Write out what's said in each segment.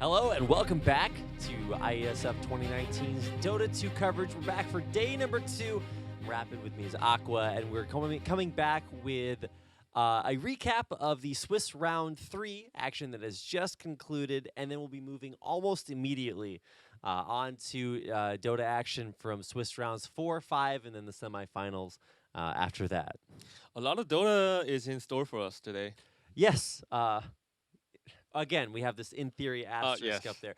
Hello and welcome back to IESF 2019's Dota 2 coverage. We're back for day number 2. Rapid with me is Aqua, and we're coming back with a recap of the Swiss Round 3 action that has just concluded, and then we'll be moving almost immediately on to Dota action from Swiss Rounds 4, 5, and then the semifinals after that. A lot of Dota is in store for us today. Yes. Again, we have this in theory asterisk up there.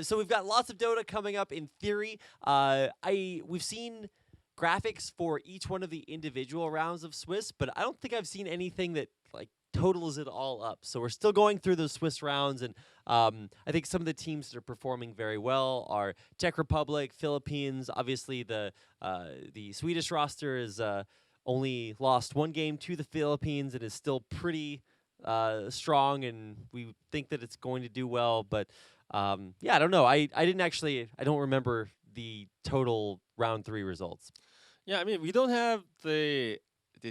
So we've got lots of Dota coming up in theory. We've seen graphics for each one of the individual rounds of Swiss, but I don't think I've seen anything that like totals it all up. So we're still going through those Swiss rounds, and I think some of the teams that are performing very well are Czech Republic, Philippines. Obviously, the Swedish roster is only lost one game to the Philippines and is still pretty strong, and we think that it's going to do well. But yeah, I don't know. I don't remember the total round 3 results. Yeah, I mean, we don't have the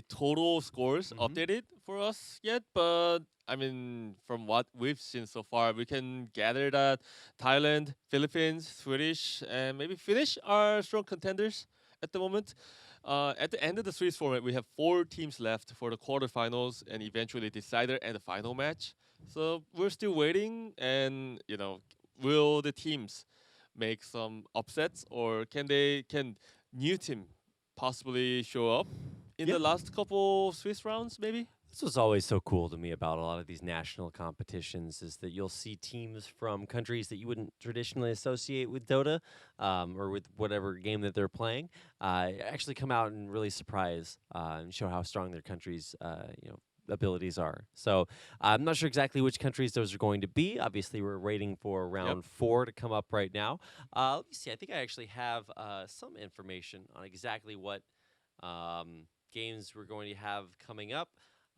total scores updated for us yet, but I mean, from what we've seen so far, we can gather that Thailand, Philippines, Swedish, and maybe Finnish are strong contenders at the moment. At the end of the Swiss format, we have 4 teams left for the quarterfinals and eventually decider and the final match. So we're still waiting, and will the teams make some upsets, or can new team possibly show up in the last couple Swiss rounds, maybe? This was always so cool to me about a lot of these national competitions, is that you'll see teams from countries that you wouldn't traditionally associate with Dota or with whatever game that they're playing actually come out and really surprise and show how strong their country's abilities are. So I'm not sure exactly which countries those are going to be. Obviously, we're waiting for round 4 to come up right now. Let me see. I think I actually have some information on exactly what games we're going to have coming up.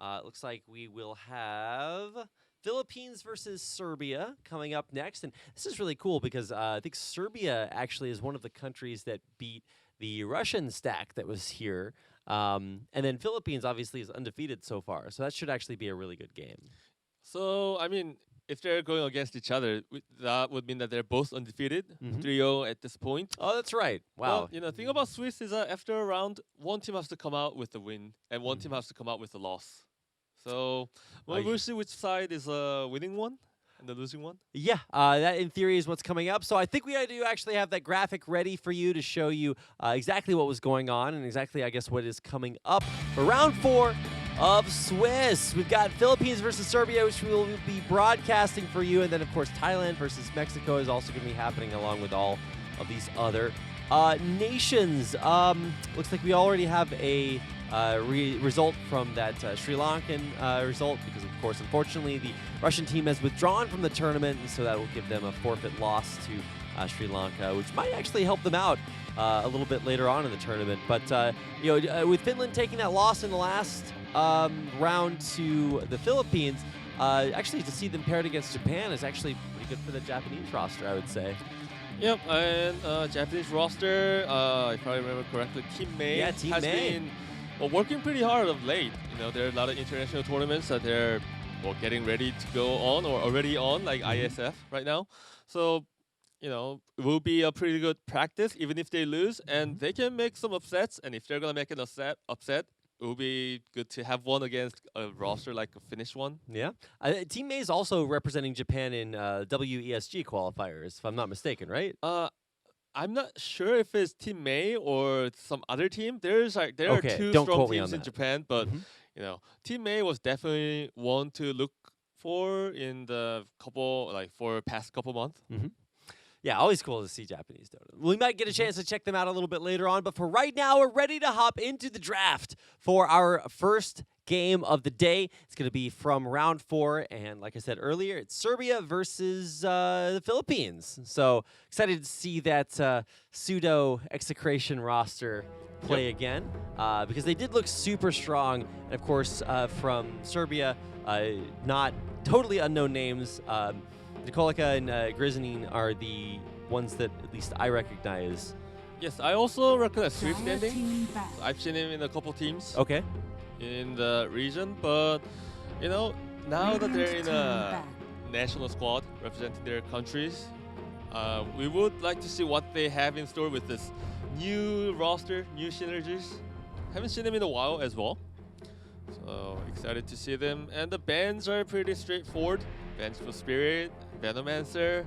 It looks like we will have Philippines versus Serbia coming up next. And this is really cool because I think Serbia actually is one of the countries that beat the Russian stack that was here. And then Philippines obviously is undefeated so far. So that should actually be a really good game. So, I mean, if they're going against each other, that would mean that they're both undefeated, 3-0 at this point. Oh, that's right. Wow. Well, the thing about Swiss is that after a round, one team has to come out with the win, and one team has to come out with the loss. So we'll see which side is a winning one and the losing one. Yeah, that in theory is what's coming up. So I think we do actually have that graphic ready for you to show you exactly what was going on and exactly, I guess, what is coming up for round 4 of Swiss. We've got Philippines versus Serbia, which we will be broadcasting for you. And then, of course, Thailand versus Mexico is also going to be happening along with all of these other nations. Looks like we already have a result from that Sri Lankan result because, of course, unfortunately, the Russian team has withdrawn from the tournament, and so that will give them a forfeit loss to Sri Lanka, which might actually help them out a little bit later on in the tournament. But with Finland taking that loss in the last round to the Philippines, actually to see them paired against Japan is actually pretty good for the Japanese roster, I would say. Yep, and Japanese roster, if I remember correctly, Team May has been working pretty hard of late. There are a lot of international tournaments that they're getting ready to go on or already on, like IESF right now. So, it will be a pretty good practice, even if they lose, and they can make some upsets. And if they're gonna make an upset, it will be good to have one against a roster like a Finnish one. Yeah. Team May is also representing Japan in WESG qualifiers, if I'm not mistaken, right? I'm not sure if it's Team May or some other team. There are 2 Don't strong quote me teams on in that. Japan, but Team May was definitely one to look for in the past couple months. Yeah, always cool to see Japanese Dota. We might get a chance to check them out a little bit later on, but for right now, we're ready to hop into the draft for our first game of the day. It's going to be from round 4, and like I said earlier, it's Serbia versus the Philippines. So excited to see that pseudo-execration roster play again, because they did look super strong. And of course, from Serbia, not totally unknown names. Nikolika and Grizzinin are the ones that at least I recognize. Yes, I also recognize Swift standing. I've seen him in a couple teams. Okay. In the region, but now that they're in a national squad representing their countries. We would like to see what they have in store with this new roster, new synergies. Haven't seen them in a while as well. So excited to see them. And the bans are pretty straightforward. Vengeful Spirit, Venomancer,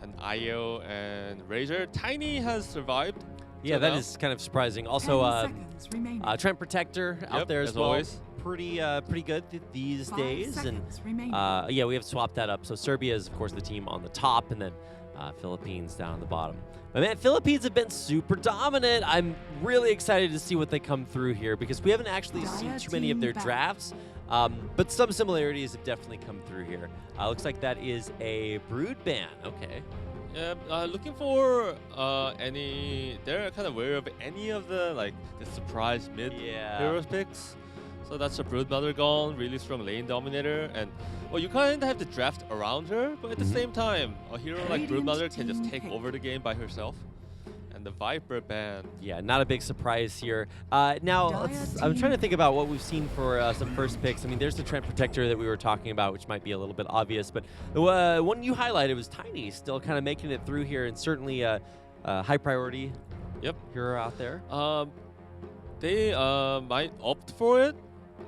and Io and Razor. Tiny has survived. Yeah, that is kind of surprising. Also, Trent Protector out there as well. Always. Pretty good these days. And yeah, we have swapped that up. So Serbia is, of course, the team on the top, and then Philippines down on the bottom. But man, Philippines have been super dominant. I'm really excited to see what they come through here because we haven't actually seen too many of their drafts. But some similarities have definitely come through here. Looks like that is a Brood ban. Okay. Yeah, looking for any. They're kind of aware of any of the surprise mid heroes picks. So that's a Broodmother gone, really strong lane dominator, and well, you kind of have to draft around her, but at the same time, a hero like Broodmother can just take over the game by herself. And the Viper ban. Yeah, not a big surprise here. Now, I'm trying to think about what we've seen for some first picks. I mean, there's the Trent Protector that we were talking about, which might be a little bit obvious, but the one you highlighted was Tiny, still kind of making it through here, and certainly a high priority hero out there. They might opt for it.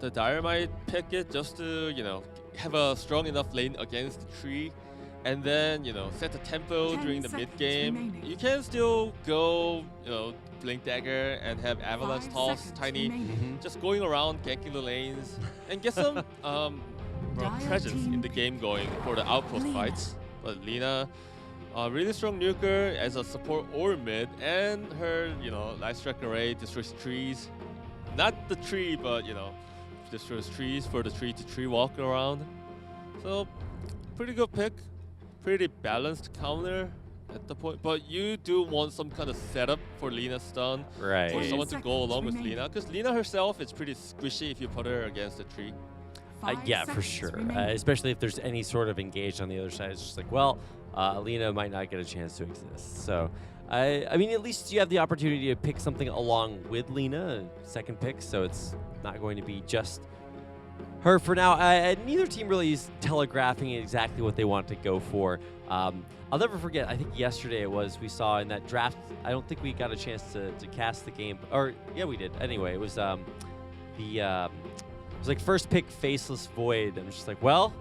The Dire might pick it just to, have a strong enough lane against the tree, and then, set the tempo during the mid game. You can still go, Blink Dagger and have Avalanche Toss, Tiny, just going around ganking the lanes and get some presence in the game going for the outpost fights. But Lina, really strong nuker as a support or mid, and her, Light Strike Array destroys trees. Not the tree, but, destroys trees for the tree-to-tree walk around. So, pretty good pick. Pretty balanced counter at the point, but you do want some kind of setup for Lina's stun, right? For someone to go along with Lina, because Lina herself is pretty squishy if you put her against a tree. Yeah, for sure. Especially if there's any sort of engage on the other side, it's just like, well, Lina might not get a chance to exist. So, I mean, at least you have the opportunity to pick something along with Lina, second pick. So it's not going to be just her for now. Neither team really is telegraphing exactly what they want to go for. I'll never forget, I think yesterday it was, we saw in that draft, I don't think we got a chance to cast the game. Or, yeah, we did. Anyway, it was it was like first pick Faceless Void. I'm just like, well,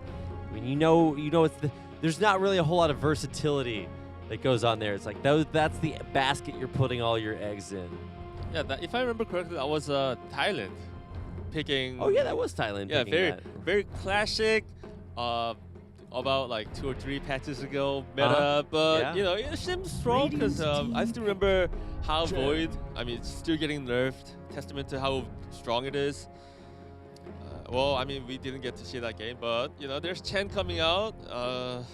I mean, it's there's not really a whole lot of versatility that goes on there. It's like, that's the basket you're putting all your eggs in. Yeah, if I remember correctly, that was Thailand picking. Oh yeah, that was Thailand. Yeah, very classic. About like 2 or 3 patches ago meta, but it seems strong because I still remember how Void. I mean, it's still getting nerfed. Testament to how strong it is. Well, I mean, we didn't get to see that game, but there's Chen coming out,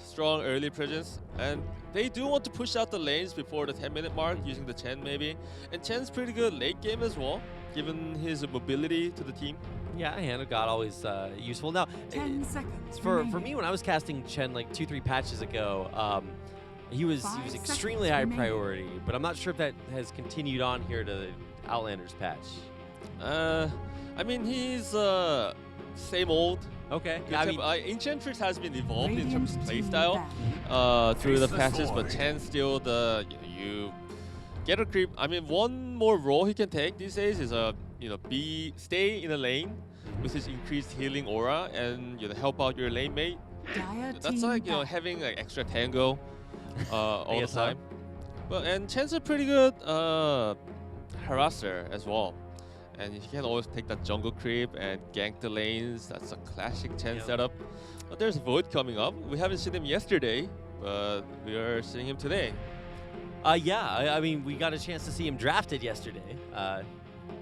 strong early presence, and they do want to push out the lanes before the 10-minute mark using the Chen maybe. And Chen's pretty good late game as well, given his mobility to the team. Yeah, Hand of God always useful. Now, 10 seconds for me, when I was casting Chen like 2-3 patches ago, he was extremely high priority, but I'm not sure if that has continued on here to the Outlanders patch. I mean, he's same old. Okay. I mean, Enchantress has been evolved in terms of playstyle through the patches, but Chen still you get a creep. I mean, one more role he can take these days is stay in a lane with his increased healing aura and help out your lane mate. That's like having like extra tango all the time. And Chen's a pretty good harasser as well. And he can always take that jungle creep and gank the lanes. That's a classic Chen setup. But there's Void coming up. We haven't seen him yesterday, but we are seeing him today. Yeah, I mean, we got a chance to see him drafted yesterday.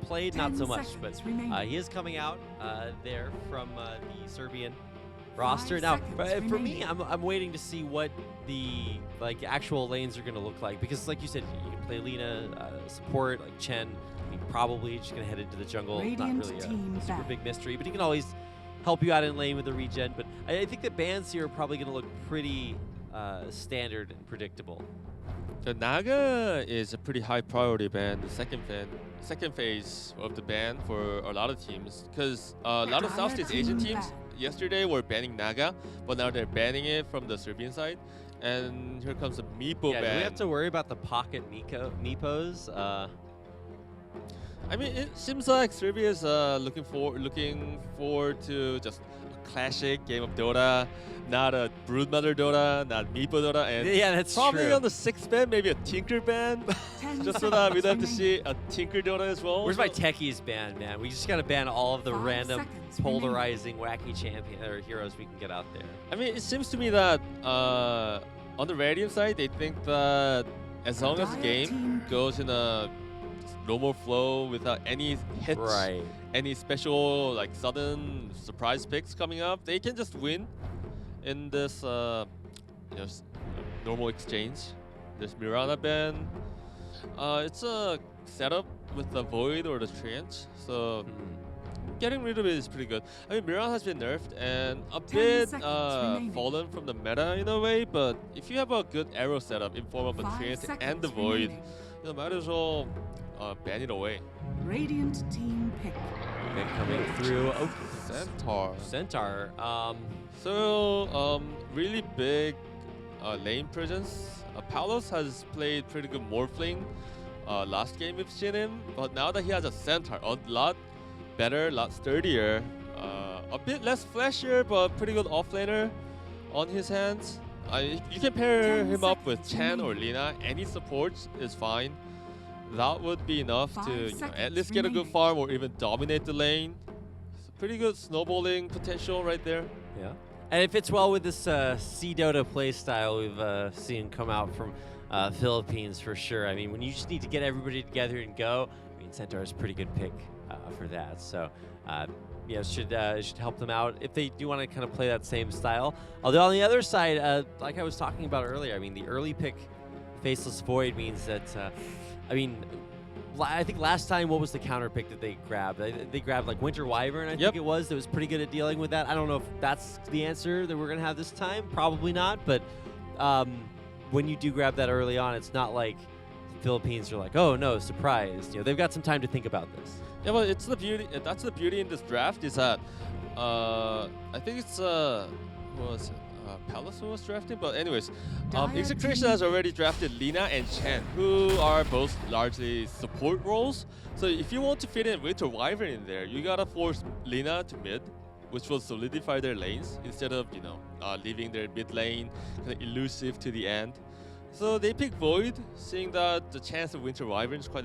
Played not so much, but he is coming out there from the Serbian roster. Now, for me, I'm waiting to see what the actual lanes are going to look like, because like you said, you can play Lina, support like Chen. I mean, probably just going to head into the jungle. Not really a super big mystery, but he can always help you out in lane with a regen. But I think the bans here are probably going to look pretty standard and predictable. The Naga is a pretty high priority ban, the second phase of the ban for a lot of teams, because a lot of South State Asian teams yesterday were banning Naga, but now they're banning it from the Serbian side. And here comes a Meepo Yeah, ban. do we have to worry about the pocket Meepos? I mean, it seems like Serbia is looking forward to just a classic game of Dota, not a Broodmother Dota, not Meepo Dota, and Yeah, that's probably true. on the 6th ban, maybe a Tinker ban, just so that we don't have to see a Tinker Dota as well. Where's my techies ban, man? We just gotta ban all of the 5 random, seconds polarizing, wacky champion or heroes we can get out there. I mean, it seems to me that on the Radiant side, they think that as long as the game goes in a normal flow without any hits, Right. any special like sudden surprise picks coming up, they can just win in this normal exchange. There's Mirana ban. It's a setup with the Void or the Trench, so getting rid of it is pretty good. I mean, Mirana has been nerfed and a 10 bit seconds remaining. fallen from the meta in a way, but if you have a good arrow setup in form of a 5 Trench seconds and the Void, remaining. might as well ban it away. Radiant team pick. Pick coming through. Oh, Centaur. Centaur. So, really big lane presence. Palos has played pretty good Morphling last game we've seen him, but now that he has a Centaur, a lot better, a lot sturdier, a bit less flashier, but pretty good offlaner on his hands. You can pair 10 him up with seconds Chan or remaining. Lina. Any supports is fine. That would be enough 5 to at seconds least get a good remaining. farm or even dominate the lane. It's a pretty good snowballing potential right there. Yeah. And it fits well with this C-Dota playstyle we've seen come out from Philippines for sure. I mean, when you just need to get everybody together and go, I mean, Centaur is a pretty good pick for that. So, yeah, it should help them out if they do want to kind of play that same style. Although on the other side, like I was talking about earlier, I mean, the early pick Faceless Void means that, I mean, I think last time, what was the counter pick that they grabbed? They grabbed like Winter Wyvern, I think it was. That was pretty good at dealing with that. I don't know if that's the answer that we're going to have this time. Probably not. But when you do grab that early on, it's not like the Philippines are like, oh no, surprise. You know, they've got some time to think about this. Yeah, but it's the beauty. That's the beauty in this draft is that I think it's who was it? Palace who was drafting, but anyways, Execration has already drafted Lina and Chen, who are both largely support roles. So if you want to fit in Winter Wyvern in there, you gotta force Lina to mid, which will solidify their lanes instead of leaving their mid lane kind of elusive to the end. So they pick Void, seeing that the chance of Winter Wyvern is quite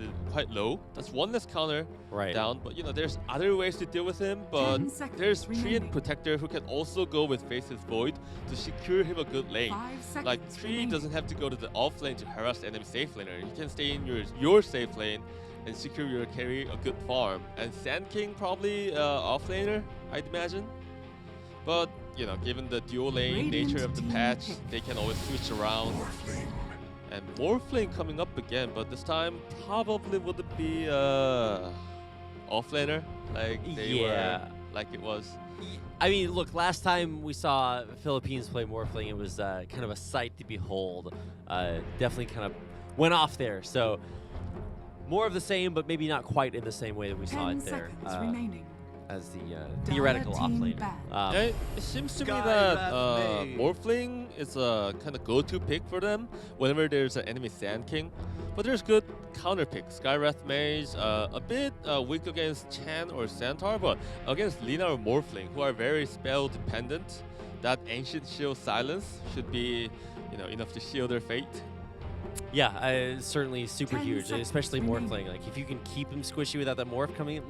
low. That's one less counter down, but there's other ways to deal with him. But 10 seconds there's Tree remaining. and Protector who can also go with Faceless Void to secure him a good lane. 5 seconds Like Tree remaining. doesn't have to go to the off lane to harass the enemy safe laner. He can stay in your safe lane and secure your carry a good farm. And Sand King probably off laner, I'd imagine. But given the dual lane Radiant nature of the team patch, pick. they can always switch around. And Morphling coming up again, but this time probably wouldn't be off laner like they were, like it was. I mean, look, last time we saw Philippines play Morphling, it was kind of a sight to behold. Definitely kind of went off there. So more of the same, but maybe not quite in the same way that we saw 10 it there seconds remaining. as the theoretical Dire team offlaner. ban. Yeah, it seems to me Sky that Wrath Mage. Morphling is a kind of go-to pick for them whenever there's an enemy Sand King. But there's good counter picks. Skywrath Mage, a bit weak against Chan or Centaur, but against Lina or Morphling, who are very spell dependent, that Ancient Shield Silence should be enough to shield their fate. Yeah, it's certainly super 10 huge, seconds especially remaining. Morphling. Like, if you can keep him swishy without that Morph coming in,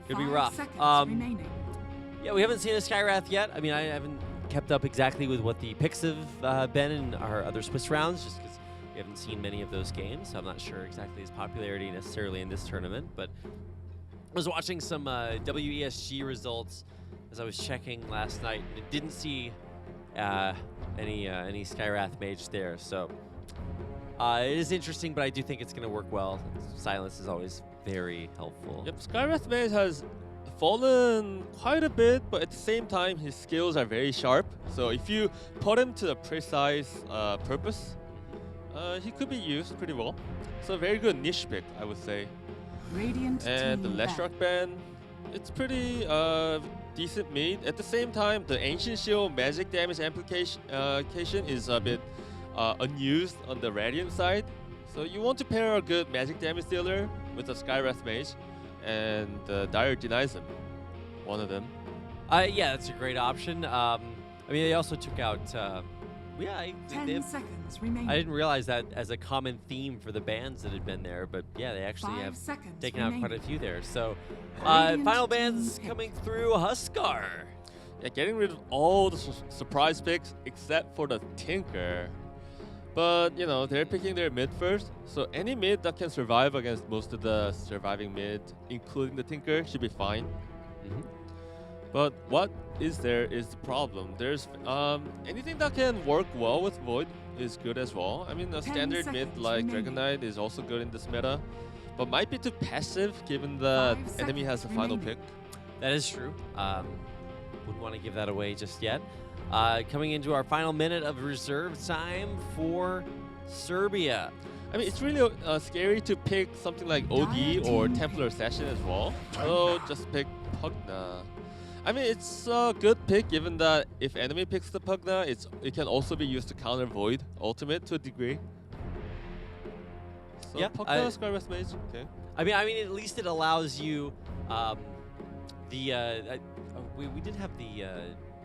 could be 5 rough. seconds remaining. Yeah, we haven't seen a Skywrath yet. I mean, I haven't kept up exactly with what the picks have been in our other Swiss rounds, just because we haven't seen many of those games. So I'm not sure exactly his popularity necessarily in this tournament. But I was watching some WESG results as I was checking last night, and didn't see any Skywrath Mage there. So it is interesting, but I do think it's going to work well. Silence is always very helpful. Yep, Skywrath Mage has fallen quite a bit, but at the same time, his skills are very sharp. So if you put him to a precise purpose, he could be used pretty well. So very good niche pick, I would say. Radiant And the team Leshrac ban, it's pretty decent mid. At the same time, the Ancient Shield magic damage application is a bit unused on the Radiant side. So you want to pair a good magic damage dealer with a Skywrath Mage, and Dire denies him. One of them. Yeah, that's a great option. I mean, they also took out. Yeah, 10 seconds remaining. I didn't realize that as a common theme for the bans that had been there, but yeah, they actually 5 have seconds taken out remaining. quite a few there. So, Radiant final team bans pick. coming through. Huskar. Yeah, getting rid of all the surprise picks except for the Tinker. But, you know, they're picking their mid first. So any mid that can survive against most of the surviving mid, including the Tinker, should be fine. But what is there is the problem. There's anything that can work well with Void is good as well. I mean, a 10 standard mid seconds like remaining. Dragon Knight is also good in this meta, but might be too passive given the 5 enemy has the seconds final remaining. pick. That is true. Wouldn't want to give that away just yet. Coming into our final minute of reserve time for Serbia. I mean, it's really scary to pick something like OD or Templar Session as well. So just pick Pugna. I mean, it's a good pick given that if enemy picks the Pugna, it can also be used to counter Void Ultimate to a degree. So Yeah, Pugna, Skywrath Mage, okay. I mean, at least it allows you. We did have the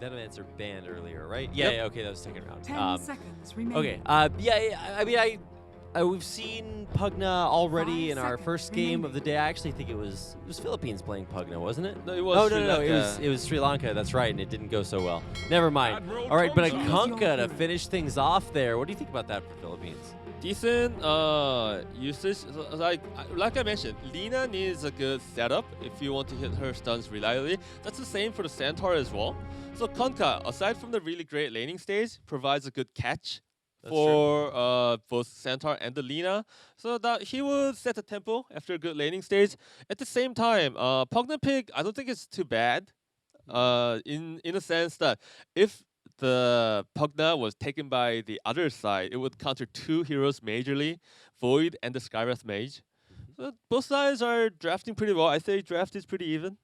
Venomancer banned earlier, right? Yeah, Yep. yeah. Okay, that was second round. 10 seconds remaining. Okay. Yeah. I mean, we've seen Pugna already 5 in our seconds first game of the remaining. day. I actually think it was Philippines playing Pugna, wasn't it? No, it was Oh Sri no. Lanka. It was Sri Lanka. That's right, and it didn't go so well. Never mind. All right, but a Choose your Kunkka to hero. finish things off there. What do you think about that for Philippines? Decent usage. So, like I mentioned, Lina needs a good setup if you want to hit her stuns reliably. That's the same for the Centaur as well. So Kunkka, aside from the really great laning stage, provides a good catch That's for both Centaur and the Lina, so that he will set the tempo after a good laning stage. At the same time, Pugna pick, I don't think it's too bad. In a sense that if the Pugna was taken by the other side, it would counter two heroes majorly, Void and the Skywrath Mage. So both sides are drafting pretty well. I say draft is pretty even.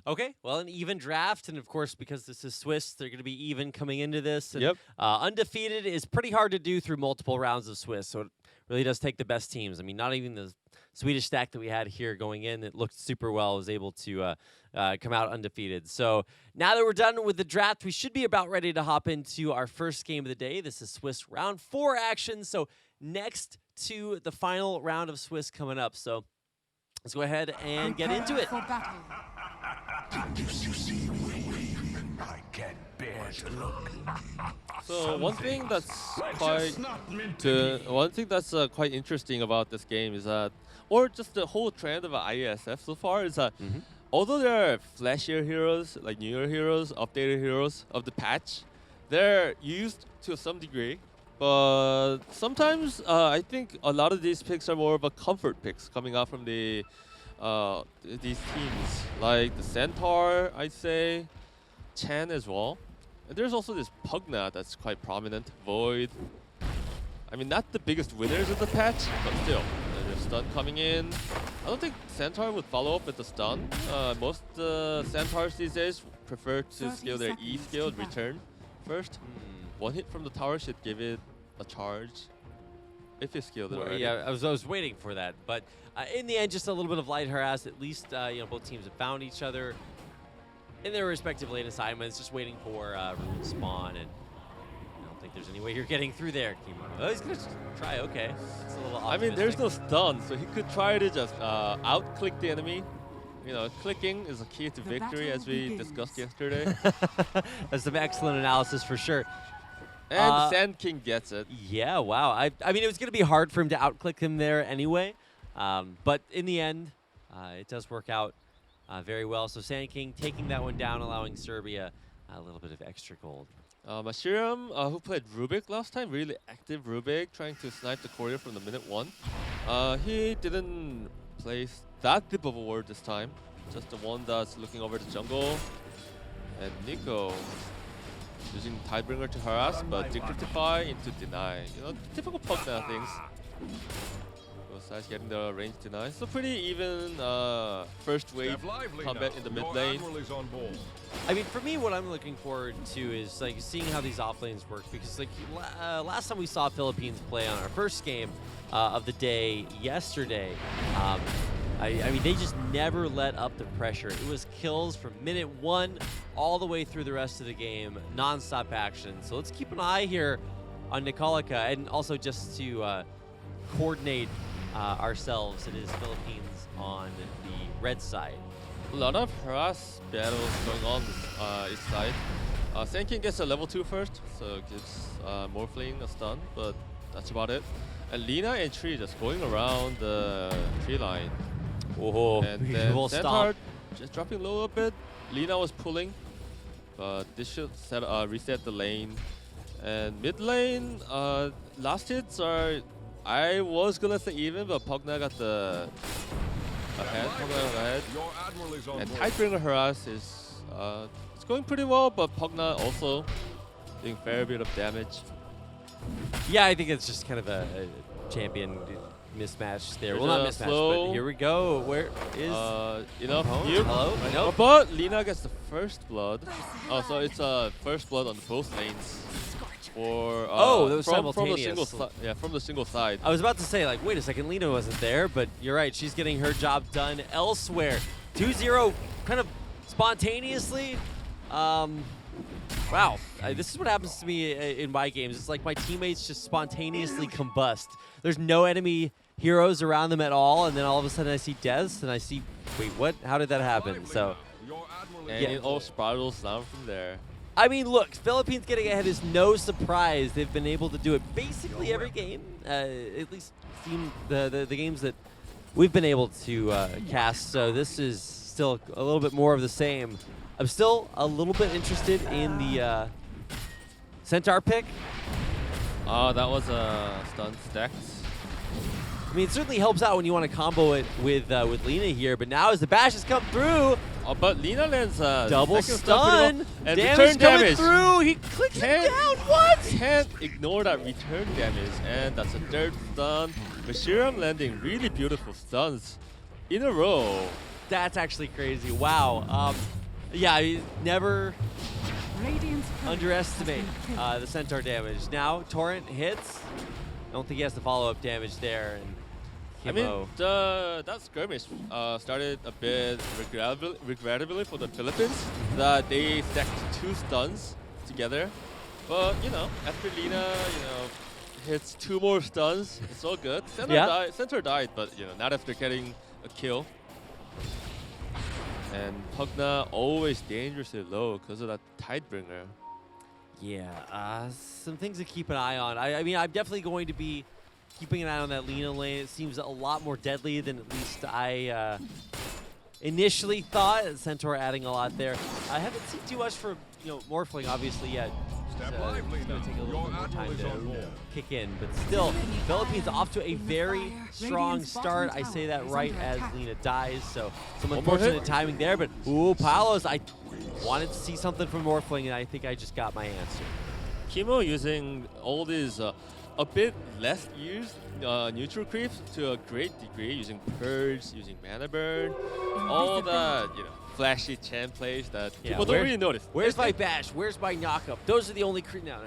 Okay, well, an even draft, and of course, because this is Swiss, they're going to be even coming into this. And, Yep. Undefeated is pretty hard to do through multiple rounds of Swiss, so it really does take the best teams. I mean, not even the Swedish stack that we had here going in that looked super well was able to come out undefeated. So now that we're done with the draft, we should be about ready to hop into our first game of the day. This is Swiss round 4 action. So next to the final round of Swiss coming up. So let's go ahead and get into it. For battle. I can't bear to look. So one thing that's quite interesting about this game is that, or just the whole trend of IESF so far is that, although there are flashier heroes like newer heroes, updated heroes of the patch, they're used to some degree. But sometimes I think a lot of these picks are more of a comfort picks coming out from the these teams, like the Centaur, I'd say, Chan as well. And there's also this Pugna that's quite prominent, Void. I mean, not the biggest winners of the patch, but still, there's stun coming in. I don't think Centaur would follow up with the stun. Most Centaurs these days prefer to 30 scale their E seconds skill to and return first. One hit from the tower should give it a charge. If it's scaled it Well, already. yeah, I was waiting for that, but in the end, just a little bit of light harass. At least both teams have found each other in their respective lane assignments, just waiting for rune spawn, and I don't think there's any way you're getting through there. Oh, he's gonna try. Okay, that's a little. I mean, there's no optimistic. stun, so he could try to just out-click the enemy. You know, clicking is a key to The victory, battle as we begins. discussed yesterday. That's some excellent analysis for sure. And Sand King gets it. Yeah, wow. I mean, it was going to be hard for him to outclick him there anyway. But in the end, it does work out very well. So Sand King taking that one down, allowing Serbia a little bit of extra gold. Mashiram, who played Rubik last time, really active Rubik, trying to snipe the courier from the minute 1. He didn't place that deep of a ward this time. Just the one that's looking over the jungle. And Nico using Tidebringer to harass, but Decryptify into deny. You know, typical Pugna things. Both sides getting the range denied. So pretty even first wave Step lively combat now. in the Your mid lane. admiral is on board. I mean, for me, what I'm looking forward to is like seeing how these off lanes work, because like last time we saw Philippines play on our first game of the day yesterday, I mean, they just never let up the pressure. It was kills from minute 1 all the way through the rest of the game, non-stop action. So let's keep an eye here on Nikolika, and also just to coordinate ourselves. It is Philippines on the red side. A lot of harass battles going on this east side. Senkin gets a level 2 first, so gives Morphling a stun, but that's about it. And Lina and Tree just going around the tree line. Oh, And then beautiful Centaur stop. just dropping low a bit. Lina was pulling, but this should reset the lane. And mid lane, last hits are, I was gonna say even, but Pugna got the ahead. Pugna got ahead. Your admiral is on And board. Tidebringer harass is it's going pretty well, but Pugna also doing a fair bit of damage. Yeah, I think it's just kind of a champion mismatch there. There's Well, not a mismatch, slow- but here we go. Where is Enough. Oh, Here. hello? Nope. But Lina gets the first blood. Oh, so it's first blood on both lanes. For Oh, that was from the simultaneous. single from the single side. I was about to say, like, wait a second, Lena wasn't there, but you're right. She's getting her job done elsewhere. 2-0, kind of spontaneously. Wow, this is what happens to me in my games. It's like my teammates just spontaneously combust. There's no enemy heroes around them at all, and then all of a sudden I see Dez, and I see, wait, what? How did that happen? Lively So, now. Your admiral is And on it all board. spirals down from there. I mean, look, Philippines getting ahead is no surprise. They've been able to do it basically every game, at least the games that we've been able to cast. So this is still a little bit more of the same. I'm still a little bit interested in the Centaur pick. Oh, that was a stun stacked. I mean, it certainly helps out when you want to combo it with Lina here, but now as the bashes come through, Oh, but Lina lands double second stun, pretty well. And damage return coming damage. through, he clicks it Can't- down, what? Can't ignore that return damage, and that's a third stun. Mashiram landing really beautiful stuns in a row. That's actually crazy, wow. Yeah, I never Radiant's turret underestimate has been killed. the Centaur damage. Now, Torrent hits. I don't think he has the follow-up damage there. And I mean, Kimbo. that skirmish started a bit regrettably for the Philippines, that they stacked 2 stuns together. But, you know, after Lina, hits 2 more stuns, it's all good. Centaur died, but, not after getting a kill. And Pugna always dangerously low because of that Tidebringer. Yeah, some things to keep an eye on. I mean, I'm definitely going to be keeping an eye on that Lina lane. It seems a lot more deadly than at least I initially thought. Centaur adding a lot there. I haven't seen too much for Morphling obviously yet. Step So lively it's going to now. take a little Your bit more admiral time is on to board. kick in, but still, Philippines off to a very strong Radiant's start. bottom I say tower that is right under as attack. Lina dies, so some One more unfortunate hit. timing there, but ooh, Palos, I wanted to see something from Morphling, and I think I just got my answer. Kimo using all these a bit less used neutral creeps to a great degree, using Purge, using Mana Burn, all that, flashy champ plays that Yeah, people don't where- really notice. Where's my bash? Where's my knockup? Those are the only No.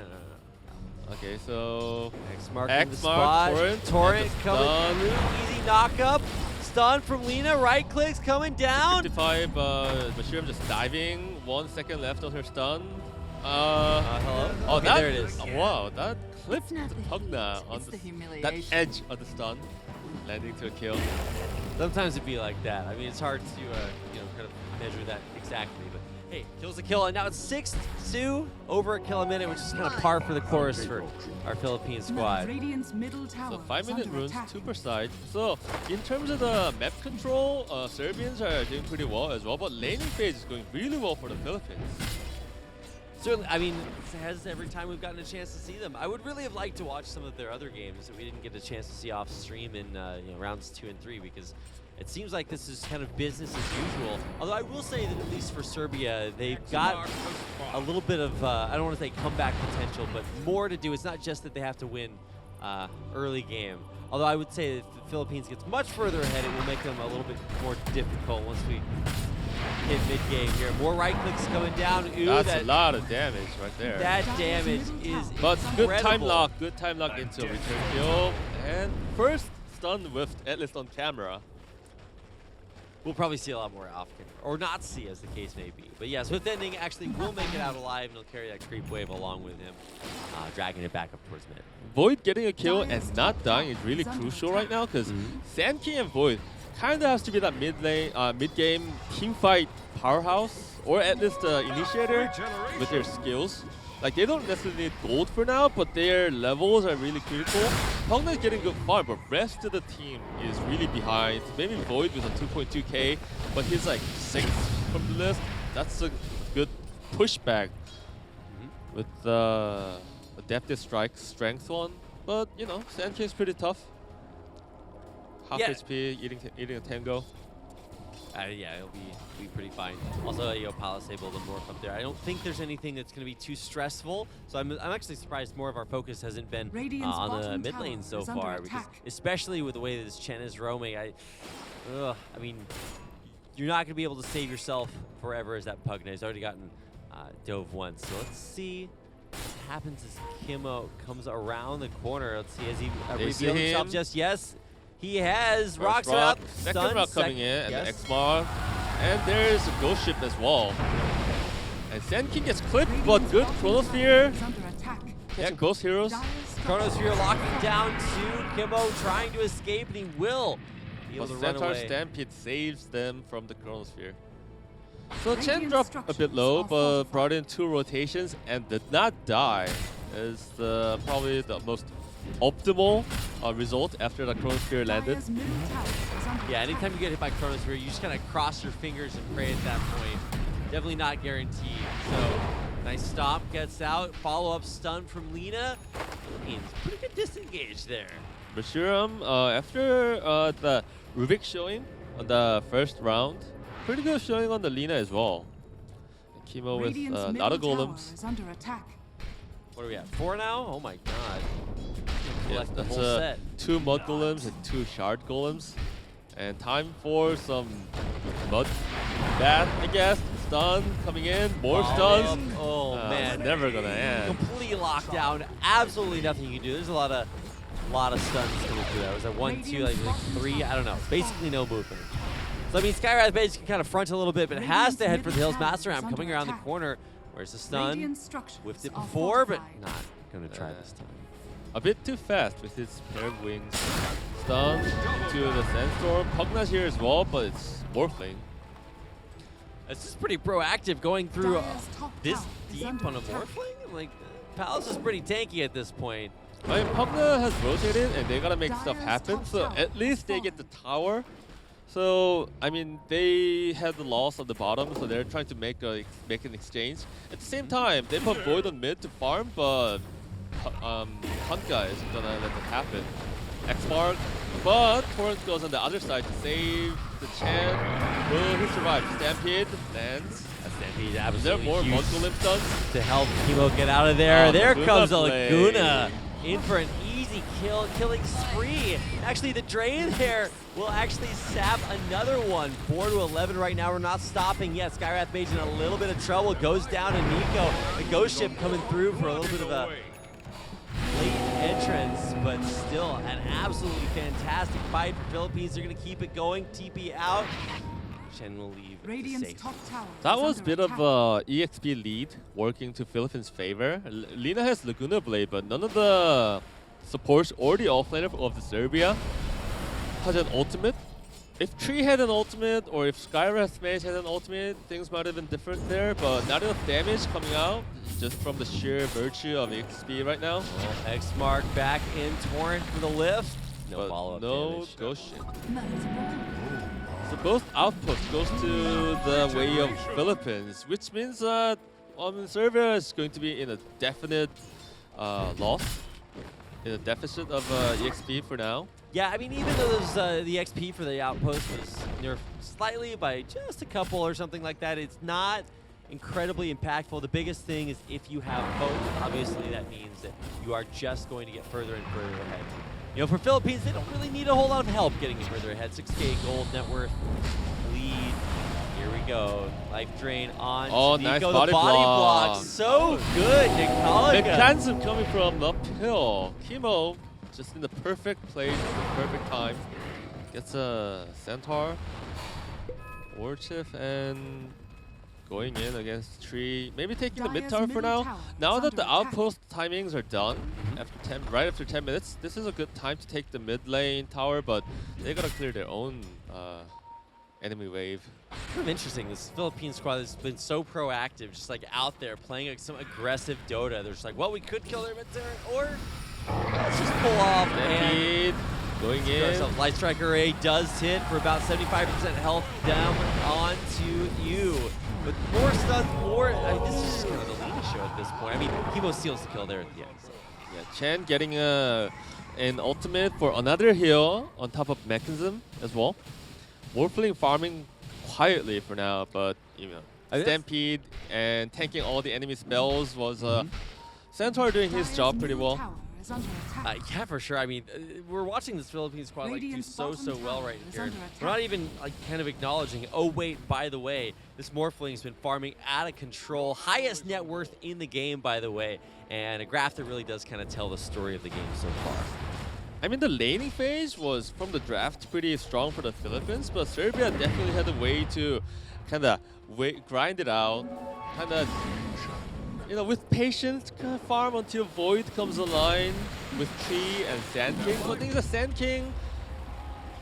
Okay, so X marking the X mark, spot. Torrent, Torrent and the coming stun. through. Easy knockup. Stun from Lina. Right clicks coming down. 55, Mashiram just diving, 1 second left on her stun. Hello? Oh, Okay, that, there it is. Wow, that clipped not the the Pugna heat, on it's the that humiliation. edge of the stun, landing to a kill. Sometimes it'd be like that. I mean, it's hard to, kind of measure that exactly. But hey, kill's a kill, and now it's 6-2 over a kill a minute, which is kind of par for the course for our Philippine squad. Radiant's middle tower So is 5-minute under runes, attack. 2 per side. So in terms of the map control, Serbians are doing pretty well as well, but laning phase is going really well for the Philippines. Certainly, I mean, as every time we've gotten a chance to see them. I would really have liked to watch some of their other games that we didn't get a chance to see off stream in rounds 2 and 3, because it seems like this is kind of business as usual. Although I will say that at least for Serbia, they've got a little bit of, I don't want to say comeback potential, but more to do. It's not just that they have to win early game. Although I would say if the Philippines gets much further ahead, it will make them a little bit more difficult once we hit mid-game here. More right clicks coming down. Ooh, That's a lot of damage right there. that damage is But good time incredible. lock, good time lock into a return kill. And first stun whiffed, at least on camera. We'll probably see a lot more off camera, or not see, as the case may be. But yeah, Swift Ending actually will make it out alive, and he'll carry that creep wave along with him, dragging it back up towards mid. Void getting a kill and not dying is really crucial right now because Sand King and Void kind of has to be that mid-game team fight powerhouse, or at least the initiator with their skills. Like, they don't necessarily need gold for now, but their levels are really critical. Pugna is getting good farm, but rest of the team is really behind. Maybe Void with a 2.2k, but he's like 6th from the list. That's a good pushback with the Adaptive Strike strength one. But, you know, Sand King's pretty tough. Half Yeah. HP, eating a tango. Yeah, he'll be pretty fine. Also, Palace able to morph up there. I don't think there's anything that's going to be too stressful. So I'm actually surprised more of our focus hasn't been Radiant's on the bottom mid tower lane so is under far, because attack. especially with the way that this Chen is roaming, I mean, you're not going to be able to save yourself forever as that Pugna. He's already gotten dove once. So let's see what happens as Kimmo comes around the corner. Let's see, has he They see revealed himself him. just? Yes. He has. First Rocks are rock, up. second Stun, rock coming in, and yes. the X-Mar. And there's a Ghost Ship as well. And Sand King gets clipped, but Radiant's good bottom Chronosphere. tower is under attack. Yeah, Ghost Heroes. Dire's Chronosphere locking down to Kimbo, trying to escape, and he will be able But to run Centaur away. Stampede saves them from the Chronosphere. So Chen Radiant dropped a bit structures low, are but fortified. brought in 2 rotations and did not die. Is probably the most optimal result after the Chronosphere landed. Dire's middle tower is under Yeah, attack. anytime you get hit by Chronosphere, you just kind of cross your fingers and pray at that point. Definitely not guaranteed. So, nice stop, gets out. Follow-up stun from Lina. Philippines, pretty good disengage there. Bashuram, after the Rubik showing on the first round, pretty good showing on the Lina as well. And Kimo with Radiant's a middle lot of tower golems. is under attack. What are we at? 4 now? Oh my god. Yeah, Collect the that's whole set. 2 mud golems and 2 shard golems. And time for some mud bath, I guess. Stun coming in, more Follow-up. stuns. Oh man. Never gonna end. Complete lockdown. Absolutely nothing you can do. There's a lot of stuns coming through there. Was that 1, 2, like 3? I don't know. Basically no movement. So I mean, Skywrath Base can kind of front a little bit, but has to head for the hills. Master Ram coming around the corner. Where's the stun? Radiant structures Whiffed it are before, but fortified. not gonna try this time. A bit too fast with his pair of wings. Stun into the Sandstorm. Pugna's here as well, but it's Morphling. This is pretty proactive going through Dire's top this tower is deep under on a attack. Morphling. Like, Palace is pretty tanky at this point. I mean, Pugna has rotated and they gotta make stuff Dire's happen, top so tower at least they is get the tower. So, I mean, they had the loss on the bottom, so they're trying to make an exchange. At the same time, they put Void on mid to farm, but Hunka isn't gonna let that happen. X-Mark, but Torrent goes on the other side to save the Chan. Will he survive? Stampede lands. That's Stampede, Is there absolutely more huge Mud Golem stuns? to help Kimo get out of there. Oh, There Laguna comes a play. Laguna in for an easy killing spree. Actually, the drain there will actually sap another one. 4 to 11 right now. We're not stopping yet. Skywrath Mage in a little bit of trouble. Goes down to Nico. The Ghost Ship coming through for a little bit of a late entrance, but still an absolutely fantastic fight for Philippines. They're going to keep it going. TP out. Shen will leave. Radiant's safe. top tower That is was a under bit of attack. EXP lead working to Philippines' favor. Lina has Laguna Blade, but none of the supports or the offlaner of the Serbia has an ultimate. If Tree had an ultimate, or if Skywrath Mage had an ultimate, things might have been different there, but not enough damage coming out just from the sheer virtue of EXP right now. Well, X-Mark back in Torrent for the lift. No But follow-up no damage. Ghost Ship. Multiple. So both outputs goes to the way of Philippines, which means that Serbia is going to be in a definite loss, in a deficit of EXP for now. Yeah, I mean, even though there's, the XP for the outpost was nerfed slightly by just a couple or something like that, it's not incredibly impactful. The biggest thing is if you have both, obviously that means that you are just going to get further and further ahead. You know, for Philippines, they don't really need a whole lot of help getting further ahead. 6K gold net worth lead. Here we go. Life drain on Oh, Nico. nice The body block. So good, Nicolica. Mechanism coming from uphill. Kimo just in the perfect place at the perfect time. Gets a Centaur. Warchief and going in against Tree. Maybe taking the mid tower for now. Now that the outpost timings are done, right after 10 minutes, this is a good time to take the mid lane tower, but they gotta clear their own enemy wave. Kind of interesting. This Philippine squad has been so proactive, just like out there playing like some aggressive Dota. They're just like, well, we could kill their mid turret, or let's just pull off. And going in. Light Strike Array does hit for about 75% health down onto you. But more stuns, more. This is just kind of the lead show at this point. I mean, Kimo seals the kill there at the end. So. Yeah, Chen getting an ultimate for another heal on top of Mechanism as well. Morphling farming quietly for now, but you know, Stampede and tanking all the enemy spells was Centaur doing his job pretty well. Yeah, for sure. I mean, we're watching this Philippine squad like do so well right here. We're not even like kind of acknowledging. Oh wait, by the way, this Morphling's been farming out of control. Highest net worth in the game, by the way, and a graph that really does kind of tell the story of the game so far. I mean, the laning phase was from the draft pretty strong for the Philippines, but Serbia definitely had a way to kind of grind it out, kind of. You know, with patience, farm until Void comes online with Tree and Sand King. So I think the Sand King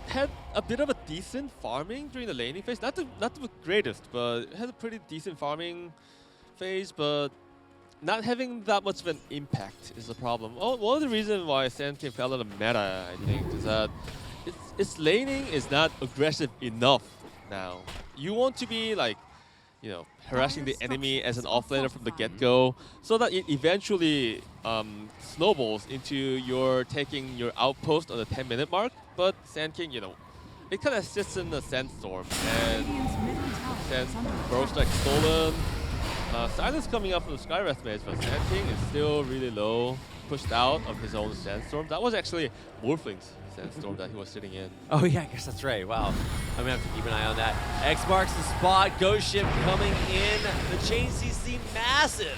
had a bit of a decent farming during the laning phase. Not the greatest, but had a pretty decent farming phase, but not having that much of an impact is the problem. Oh, one of the reasons why Sand King fell out of meta, I think, is that its laning is not aggressive enough now. You want to be like, you know, harassing the enemy as an offlaner from the get-go, so that it eventually snowballs into your taking your outpost on the 10-minute mark. But Sand King, you know, it kind of sits in the Sandstorm, and Sand Burst like stolen. Silence coming up from the Skywrath mage, but Sand King is still really low, pushed out of his own Sandstorm. That was actually Morphling's Sandstorm that he was sitting in. Oh yeah, I guess that's right. Wow. I'm gonna have to keep an eye on that. X marks the spot. Ghost Ship coming in. The chain CC massive.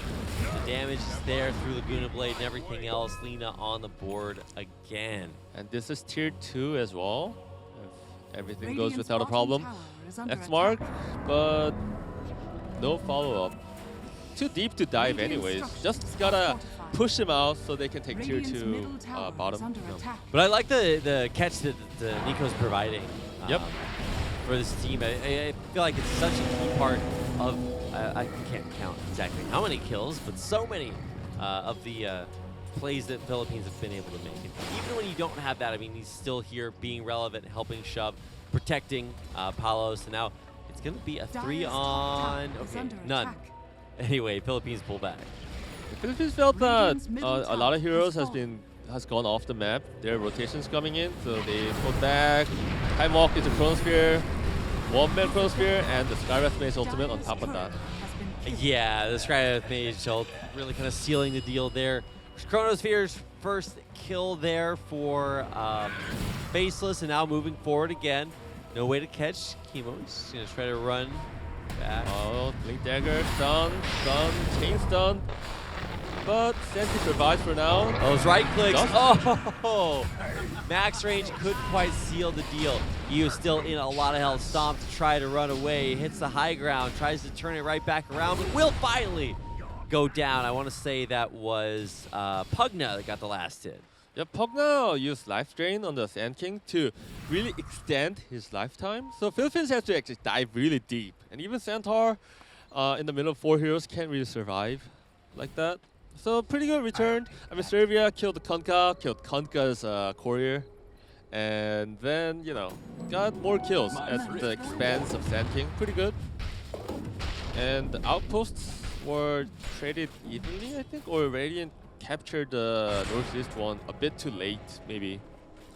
The damage is there through Laguna Blade and everything else. Lina on the board again. And this is tier 2 as well. If everything goes without a problem. X mark, but no follow-up. Too deep to dive anyways. Just gotta push him out so they can take tier 2 bottom. But I like the catch that Nico's providing for this team. I feel like it's such a key part of, I can't count exactly how many kills, but so many of the plays that Philippines have been able to make. And even when you don't have that, I mean, he's still here being relevant, helping shove, protecting Palos. And now it's going to be a 3 on, okay, none. Anyway, Philippines pull back. The Philippines felt that a lot of heroes has gone off the map. Their rotations coming in, so they pulled back. Time walk into Chronosphere, one-man Chronosphere, and the Skywrath Mage ultimate on top of that. Yeah, the Skywrath Mage ult really kind of sealing the deal there. Chronosphere's first kill there for Faceless, and now moving forward again. No way to catch Kimo. He's going to try to run back. Oh, Blink Dagger, stun, chain stun. But Senti survives for now. Those right clicks. Oh! Max range couldn't quite seal the deal. He was still in a lot of health. Stomp to try to run away. Hits the high ground. Tries to turn it right back around, but will finally go down. I want to say that was Pugna that got the last hit. Yeah, Pugna used Life Drain on the Sand King to really extend his lifetime. So Philippines have to actually dive really deep. And even Centaur in the middle of 4 heroes can't really survive like that. So pretty good return. I mean, Serbia killed Konka's courier. And then, you know, got more kills at the expense of Sand King. Pretty good. And the outposts were traded evenly, I think, or Radiant captured the northeast one a bit too late, maybe.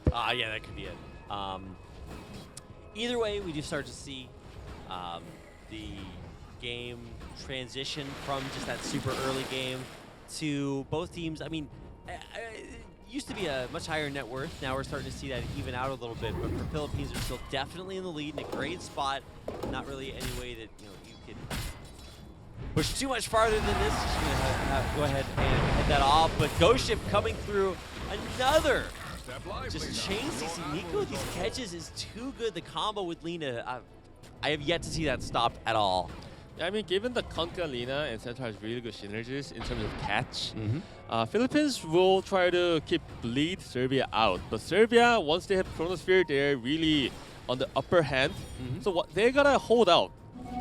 Yeah, that could be it. Either way, we do start to see the game transition from just that super early game to both teams. I mean, it used to be a much higher net worth. Now we're starting to see that even out a little bit. But for Philippines, they're still definitely in the lead in a great spot. Not really any way that you could push too much farther than this. Just gonna go ahead and head that off. But Ghost Ship coming through another. Just chains CC. Nico, these catches is too good. The combo with Lina, I have yet to see that stopped at all. Yeah, I mean, given the Konka, Lina, and Centaur has really good synergies in terms of catch, Philippines will try to keep bleed Serbia out. But Serbia, once they have Chronosphere, they're really on the upper hand. So what they gotta hold out,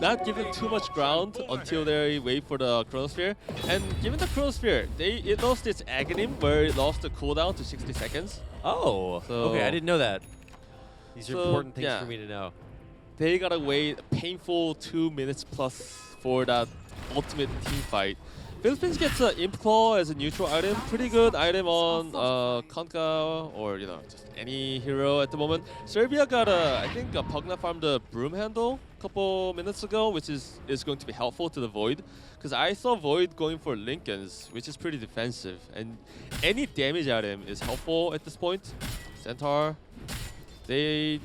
not give them too much ground until they wait for the Chronosphere. And given the Chronosphere, it lost its Aghanim, where it lost the cooldown to 60 seconds. Oh, So- okay, I didn't know that. These are So, important things yeah. for me to know. They gotta wait a painful 2 minutes plus for that ultimate team fight. Philippines gets an Imp Claw as a neutral item, pretty good item on Konka or just any hero at the moment. Serbia got I think Pugna farmed the Broom Handle a couple minutes ago, which is going to be helpful to the Void, because I saw Void going for Lincolns, which is pretty defensive, and any damage item is helpful at this point. Centaur, they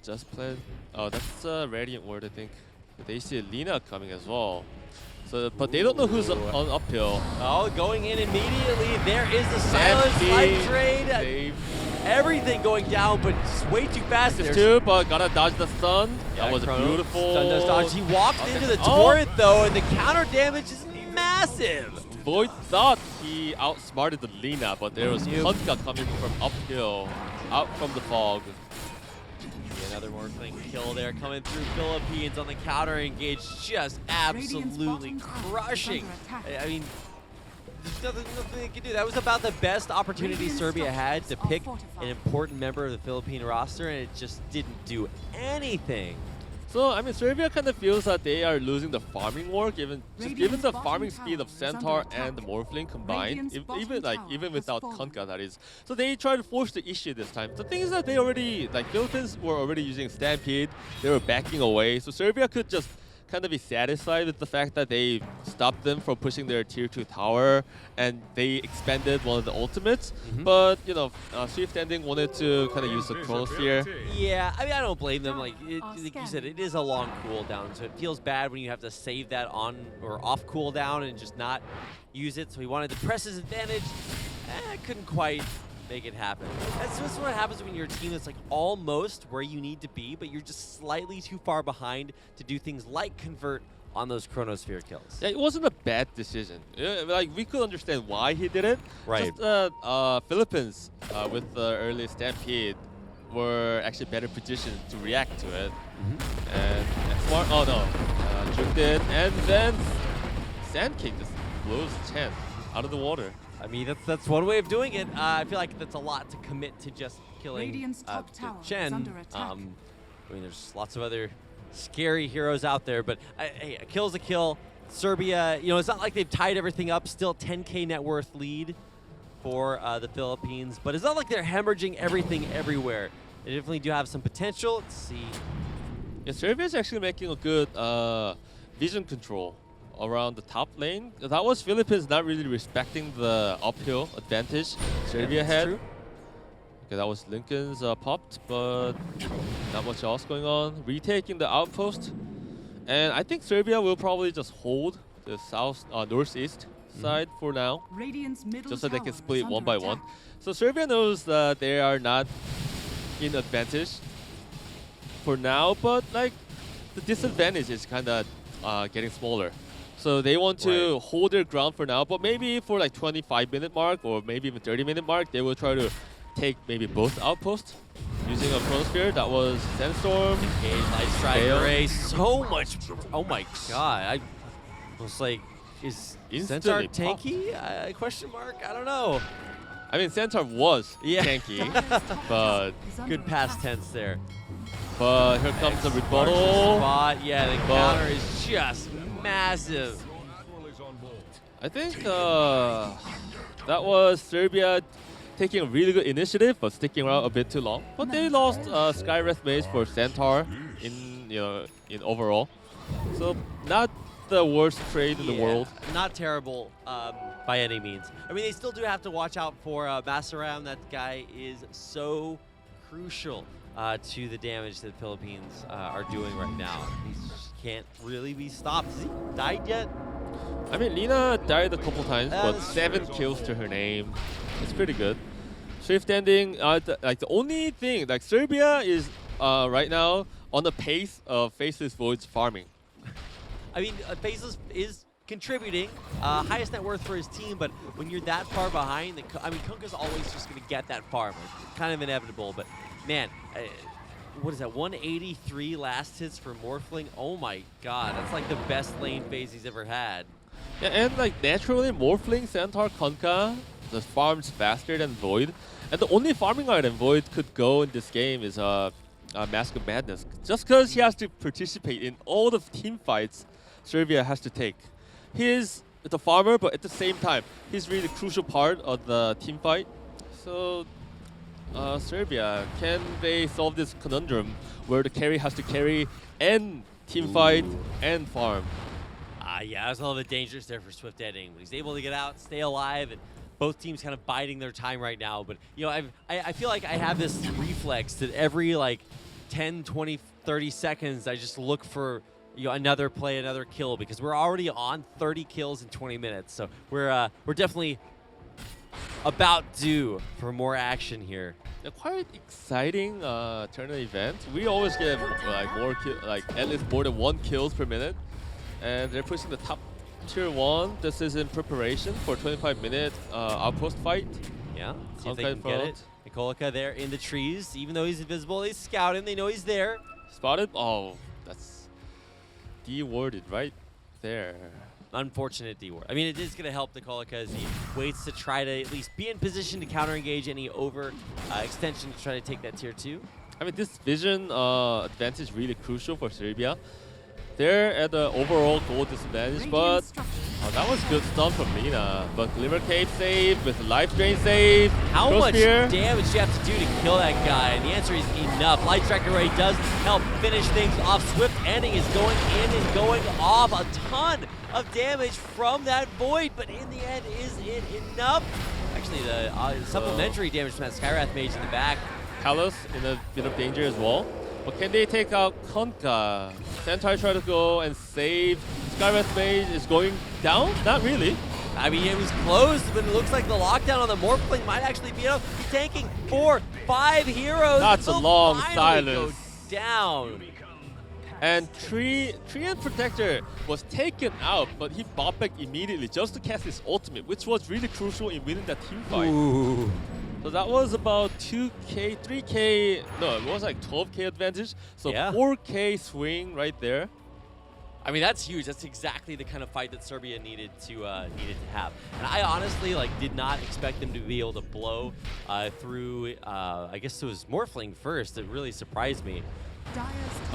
just played. Oh, that's Radiant Ward, I think. But they see Lina coming as well. So, but they don't know who's on uphill. Oh, going in immediately. There is the silence light trade. Save. Everything going down, but it's way too fast. There's There's two, but gotta dodge the stun. Yeah, That was Chrono. beautiful. Stun does dodge. He walked into the Oh. torrent though, and the counter damage is massive. Void thought he outsmarted the Lina, but there was Nope. Konka coming from uphill, out from the fog. Yeah, another Morphling kill there coming through. Philippines on the counter engage, just absolutely crushing. I mean, there's nothing they can do. That was about the best opportunity Serbia had to pick an important member of the Philippine roster, and it just didn't do anything. So, I mean, Serbia kind of feels that they are losing the farming war, given the farming speed of Centaur and the Morphling combined, even without Konka, that is. So they try to force the issue this time. The thing is that Philippines were already using Stampede, they were backing away, so Serbia could just kind of be satisfied with the fact that they stopped them from pushing their tier 2 tower, and they expanded one of the ultimates. But Swift Ending wanted to kind of use the Chronosphere. Yeah, I mean, I don't blame them. Like you said, it is a long cooldown, so it feels bad when you have to save that on or off cooldown and just not use it. So he wanted to press his advantage. Couldn't quite make it happen. That's just what happens when you're a team that's like almost where you need to be, but you're just slightly too far behind to do things like convert on those Chronosphere kills. Yeah, it wasn't a bad decision. We could understand why he did it. Right. Just Philippines with the early Stampede were actually better positioned to react to it. And Smart, oh no, juked it, and then Sand King just blows Chen out of the water. I mean, that's one way of doing it. I feel like that's a lot to commit to just killing Radiant's top tower is Chen. under attack. I mean, there's lots of other scary heroes out there, but hey, a kill's a kill. Serbia, it's not like they've tied everything up. Still 10K net worth lead for the Philippines, but it's not like they're hemorrhaging everything everywhere. They definitely do have some potential. Let's see. Yeah, Serbia is actually making a good vision control around the top lane. That was Philippines not really respecting the uphill advantage Serbia had. True. Okay, that was Lincoln's popped, but not much else going on. Retaking the outpost, and I think Serbia will probably just hold the northeast side for now, Radiant's middle just so they tower can is split under one by one. attack. So Serbia knows that they are not in advantage for now, but like the disadvantage is kind of getting smaller. So they want to hold their ground for now, but maybe for like 25-minute mark or maybe even 30-minute mark, they will try to take maybe both outposts using a Chronosphere. That was Sandstorm. Engage, Light Strike, Fail. Ray, so much. Oh my god. I was like, is Centaur Instantly tanky? Question mark? I don't know. I mean, Centaur was Yeah. tanky, Radiant's top but tower is under Good past attack. tense there. here comes the rebuttal. Spot. Yeah, the But- counter is just massive. I think that was Serbia taking a really good initiative, but sticking around a bit too long. But they lost Skywrath Maze for Centaur in overall, so not the worst trade in the world. Not terrible by any means. I mean, they still do have to watch out for Masaram. That guy is so crucial to the damage that the Philippines are doing right now. He can't really be stopped. Has he died yet? I mean, Lina died a couple times, but That's 7 kills to her name. It's pretty good. Swift ending. Like the only thing, like Serbia is right now on the pace of Faceless Void's farming. I mean, Faceless is contributing, highest net worth for his team, but when you're that far behind, I mean, Kunkka's always just going to get that farm. It's kind of inevitable, but man, what is that, 183 last hits for Morphling? Oh my god, that's like the best lane phase he's ever had. Yeah, and like naturally, Morphling, Centaur, Kunkka, the farms faster than Void. And the only farming item Void could go in this game is Mask of Madness. Just because he has to participate in all the team fights Serbia has to take. He is the farmer, but at the same time, he's really crucial part of the team fight. So, Serbia, can they solve this conundrum where the carry has to carry and team fight and farm? Yeah, that's a little bit dangerous there for Swift Ending, but he's able to get out, stay alive, and both teams kind of biding their time right now. But, you know, I feel like I have this reflex that every, like, 10, 20, 30 seconds, I just look for, you know, another play, another kill, because we're already on 30 kills in 20 minutes. So we're definitely about due for more action here. A quite exciting tournament event. We always get like more at least more than 1 kills per minute, and they're pushing the top tier 1. This is in preparation for 25-minute outpost fight. Yeah, see if they can get it. Nikolika there in the trees, even though he's invisible, they scout him. They know he's there. Spotted. Oh, that's de-warded right there. Unfortunate D-ward. I mean, it is going to help Nikolika as he waits to try to at least be in position to counter-engage any over extension to try to take that tier 2. I mean, this vision advantage is really crucial for Serbia. They're at the overall goal disadvantage, but that was good stun from Lina. But Glimmer Cape save with Life Drain save. How much damage do you have to do to kill that guy? And the answer is enough. Light Strike Array does help finish things off. Swift Ending is going in and going off. A ton of damage from that Void, but in the end, is it enough? Actually, the supplementary damage from that Skywrath Mage in the back. Kalos in a bit of danger as well. But can they take out Kunkka? Centaur try to go and save. Skywrath Mage is going down? Not really. I mean, it was close, but it looks like the lockdown on the Morphling might actually be enough. He's tanking 4, 5 heroes. That's a long silence. Go down. And Treant Protector was taken out, but he bopped back immediately just to cast his ultimate, which was really crucial in winning that team fight. Ooh. So that was about 2k, 3k, no, it was like 12k advantage. So yeah. 4k swing right there. I mean, that's huge. That's exactly the kind of fight that Serbia needed to have. And I honestly did not expect them to be able to blow through. I guess it was Morphling first. It really surprised me.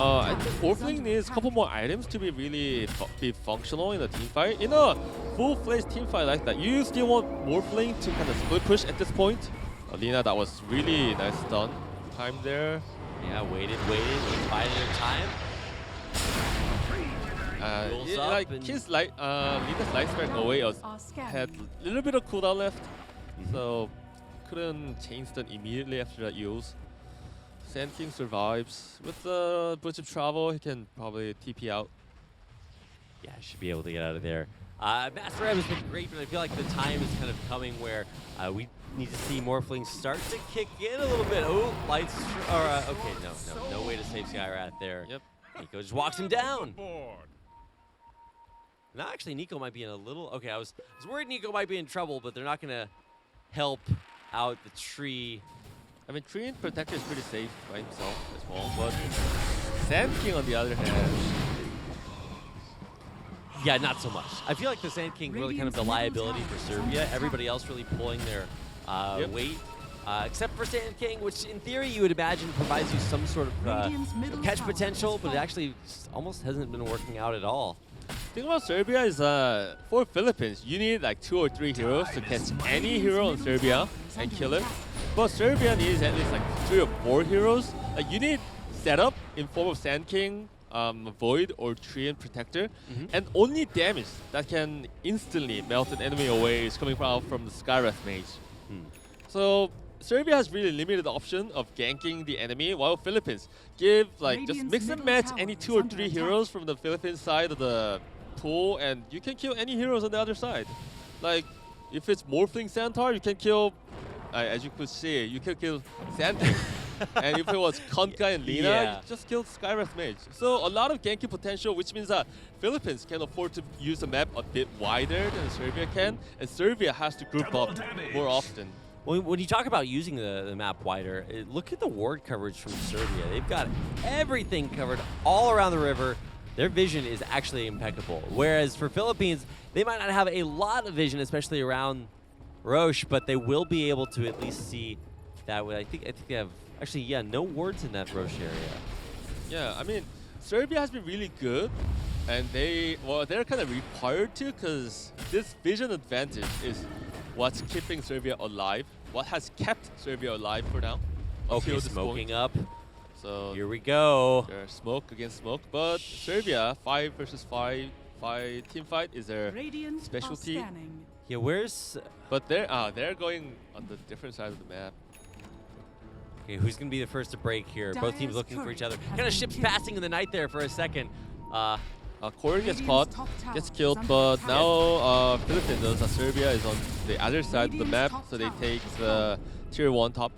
I think Morphling needs a couple more items to be really be functional in a team fight. In a full-fledged team fight like that, you still want Morphling to kind of split push at this point. Alina, that was really nice stun time there. Yeah, waited, bided their time. Like his Lina's light strike away had a little bit of cooldown left, so couldn't change that immediately after that use. Sand King survives. With the Butch of Travel, he can probably TP out. Yeah, should be able to get out of there. Master Ram has been great, but I feel like the time is kind of coming where we need to see Morphling start to kick in a little bit. Oh, lights. Okay, no way to save Skywrath there. Yep. Nico just walks him down. No, actually, Nico might be in a little. Okay, I was worried Nico might be in trouble, but they're not going to help out the tree. I mean, Treant Protector is pretty safe by himself as well, but Sand King on the other hand. Yeah, not so much. I feel like the Sand King really kind of the liability for Serbia. Everybody else really pulling their weight, except for Sand King, which in theory you would imagine provides you some sort of catch potential, but it actually almost hasn't been working out at all. The thing about Serbia is for Philippines, you need like 2 or 3 heroes to catch any hero in Serbia and kill it. But Serbia needs at least like 3 or 4 heroes. Like you need setup in form of Sand King, Void or Treant Protector, and only damage that can instantly melt an enemy away is coming out from the Skywrath Mage. So Serbia has really limited option of ganking the enemy, while Philippines give like just Radiant's mix and middle match tower any is 2 or under 3 attack. heroes from the Philippines side of the pool, and you can kill any heroes on the other side. Like if it's Morphling Centaur, you can kill, as you could see, you can kill Santa. And if it was Konka and Lina, Yeah. you just killed Skywrath Mage. So a lot of ganking potential, which means that Philippines can afford to use the map a bit wider than Serbia can, and Serbia has to group Double up damage. more often. When you talk about using the map wider, look at the ward coverage from Serbia. They've got everything covered all around the river. Their vision is actually impeccable. Whereas for Philippines, they might not have a lot of vision, especially around Roche, but they will be able to at least see that way. I think they have actually, yeah, no wards in that Roche area. Yeah, I mean, Serbia has been really good, and they're kind of required to, because this vision advantage is what's keeping Serbia alive. What has kept Serbia alive for now. Okay, until this smoking point. up. So Here we go. there's smoke against smoke, but Serbia 5 versus 5 team fight is their Radiant specialty. are scanning. Yeah, where's... But they're going on the different side of the map. Okay, who's going to be the first to break here? Both teams Dyer's looking for turret each other. has Kind of been ships killed. passing in the night there for a second. Corey gets Radiant's caught, top tower gets is killed, under but attack. now Philippines, Serbia is on the other side of the Radiant's map, top so they tower take is the tier 1 top.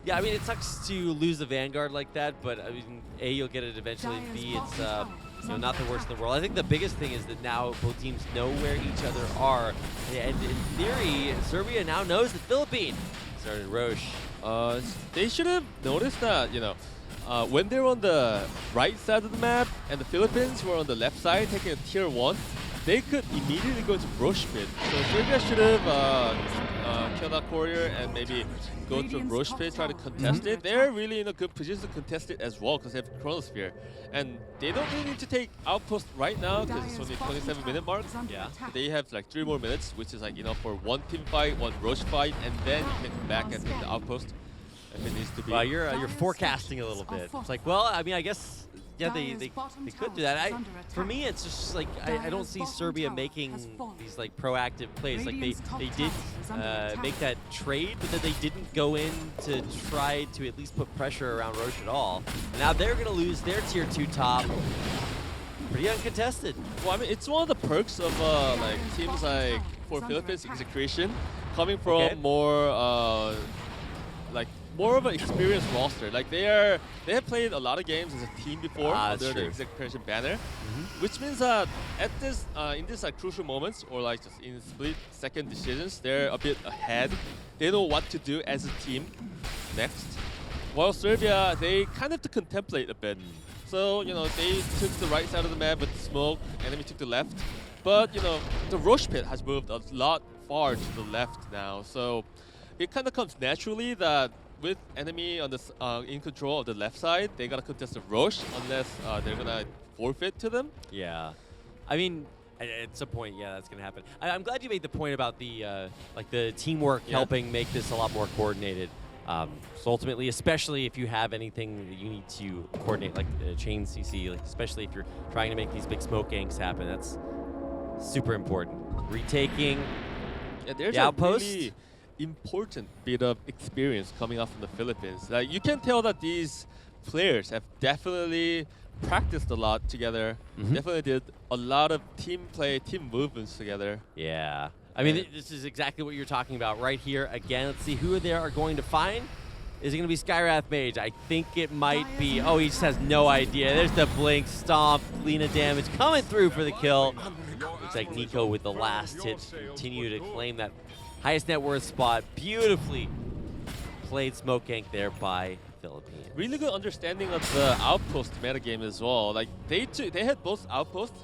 Yeah, I mean, it sucks to lose the Vanguard like that, but I mean, A, you'll get it eventually. Dyer's B, it's bottom tower is you know, under not the worst in attack. the world. I think the biggest thing is that now both teams know where each other are. And in theory, Serbia now knows the Philippines started Roche. They should have noticed that, when they're on the right side of the map and the Philippines were on the left side taking a tier 1, they could immediately go to Roche pit. So Serbia should have killed that courier and maybe go to Radiant's Roche top pit, try to tower is contest under it. They're attack. really in a good position to contest it as well because they have Chronosphere. And they don't really need to take Outpost right now because it's Dyer's only bottom 27-minute tower mark. is under Yeah. attack. They have like 3 more minutes, which is like enough for 1 team fight, 1 Roche fight, and then you can come back and take the Outpost if it needs to be. Well, you're Dyer's forecasting a little structures bit. are It's like, well, I mean, I guess, yeah, Dyer's they bottom could do tower that. is under For attack. me, it's just like I don't Dyer's see bottom Serbia tower making has fallen. these like proactive plays. Like Radiant's top they tower did is under attack. make that trade, but then they didn't go in to try to at least put pressure around Roche at all. And now they're gonna lose their tier 2 top. Pretty uncontested. Well, I mean, it's one of the perks of like teams like for Philippines Execration coming from Okay. more like more of an experienced roster. Like they have played a lot of games as a team before That's under the true. Execration banner, which means that at this in this like crucial moments or like just in split-second decisions, they're a bit ahead. They know what to do as a team next. While Serbia, they kind of have to contemplate a bit. So, they took the right side of the map with smoke, enemy took the left. But, the Roche pit has moved a lot far to the left now. So, it kind of comes naturally that with enemy on this in control of the left side, they gotta contest the Roche unless they're gonna forfeit to them. Yeah. I mean, at some point, yeah, that's gonna happen. I'm glad you made the point about the like the teamwork Yeah. helping make this a lot more coordinated. So ultimately, especially if you have anything that you need to coordinate, like chain CC, like especially if you're trying to make these big smoke ganks happen, that's super important. Retaking Yeah, there's the a outpost. really important bit of experience coming up from the Philippines. Like you can tell that these players have definitely practiced a lot together. Mhm. Definitely did a lot of team play, team movements together. Yeah. I mean, Yeah. this is exactly what you're talking about right here. Again, let's see who they are going to find. Is it going to be Skywrath Mage? I think it might be. Oh, he just has no idea. There's the blink, stomp, Lina damage coming through for the kill. Looks like Nico with the last hit to continue to claim that highest net worth spot. Beautifully played smoke gank there by Philippines. Really good understanding of the outpost metagame as well. Like they had both outposts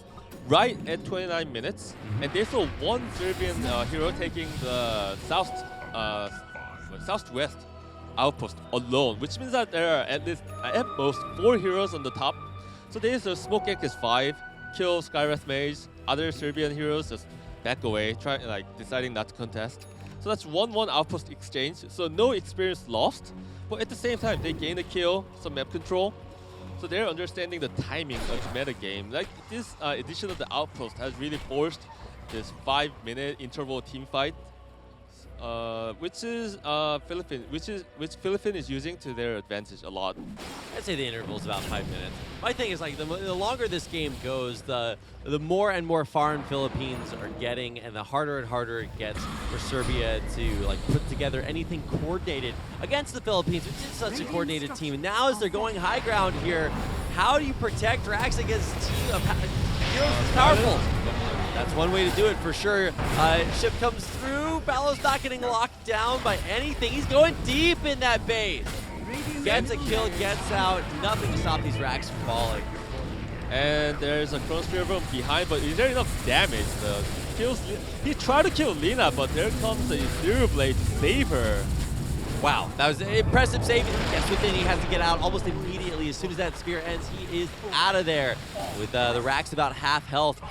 right at 29 minutes, and they saw one Serbian hero taking the southwest outpost alone, which means that there are at most 4 heroes on the top. So there's a smoke gank is 5, kill Skywrath Mage. Other Serbian heroes just back away, deciding not to contest. So that's 1-1 outpost exchange. So no experience lost, but at the same time they gain a kill, some map control. So they're understanding the timing of the meta game. Like this edition of the Outpost has really forced this 5-minute interval team fight, which is which Philippines is using to their advantage a lot. I'd say the interval's about 5 minutes. My thing is like the longer this game goes, the more and more foreign Philippines are getting, and the harder and harder it gets for Serbia to like put together anything coordinated against the Philippines, which is such a coordinated team. And now as they're going high ground here, how do you protect Rax against heroes as powerful? That's one way to do it for sure. Ship comes through. Ballo's not getting locked down by anything. He's going deep in that base. Gets a kill, gets out. Nothing to stop these racks from falling. And there's a Chronosphere from behind, but is there enough damage? He tried to kill Lina, but there comes a Ethereal Blade to save her. Wow, that was an impressive save. Gets within, he has to get out almost immediately. As soon as that spear ends, he is out of there. With the racks about half health.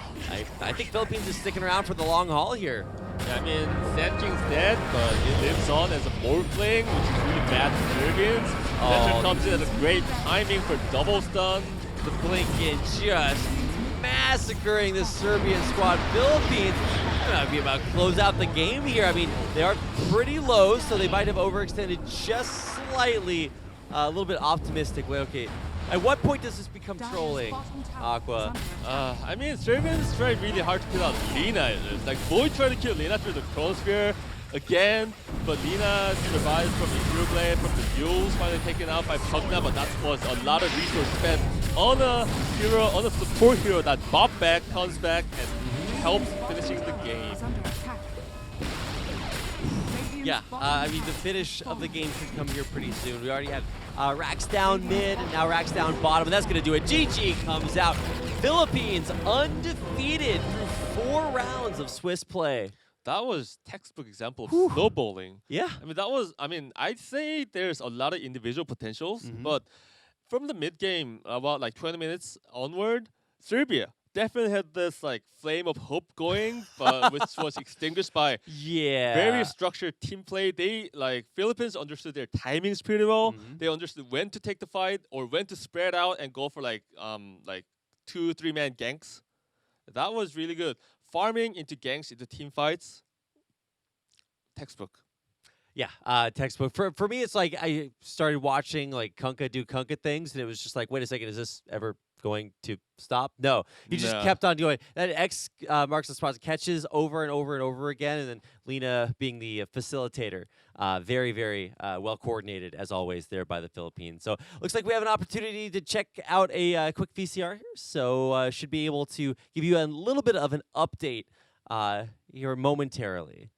I think Philippines is sticking around for the long haul here. Yeah, I mean, Sand King's dead, but he lives on as a Morphling, which is really bad for Serbians. Sentry comes in at a great timing for double stun. The Blinken just massacring the Serbian squad. Philippines might be about to close out the game here. I mean, they are pretty low, so they might have overextended just slightly. A little bit optimistic. Wait, okay. At what point does this become trolling, Aqua? I mean, Serbians tried really hard to kill out Lina. It's like Void tried to kill Lina through the Chronosphere again, but Lina survives from the Ethereal Blade, from the Mules finally taken out by Pugna, but that was a lot of resources spent on a hero, on a support hero that bop back, comes back, and helps finishing the game. Yeah, I mean, the finish of the game should come here pretty soon. We already had Rax down mid, and now Rax down bottom, and that's going to do it. GG comes out. Philippines undefeated through 4 rounds of Swiss play. That was textbook example of snowballing. Yeah. I mean, that was, I'd say there's a lot of individual potentials, but from the mid game, about like 20 minutes onward, Serbia definitely had this like flame of hope going, but which was extinguished by very structured team play. They Philippines understood their timings pretty well. They understood when to take the fight or when to spread out and go for like 2-3 man ganks. That was really good. Farming into ganks into team fights. Textbook. Yeah, textbook. For me, it's like I started watching like Kunkka do Kunkka things, and it was just like, wait a second, is this ever going to stop? No, he just kept on doing that. X marks the spots, catches over and over and over again, and then Lina being the facilitator. Very, very well coordinated as always there by the Philippines. So looks like we have an opportunity to check out a quick VCR here. So should be able to give you a little bit of an update here momentarily.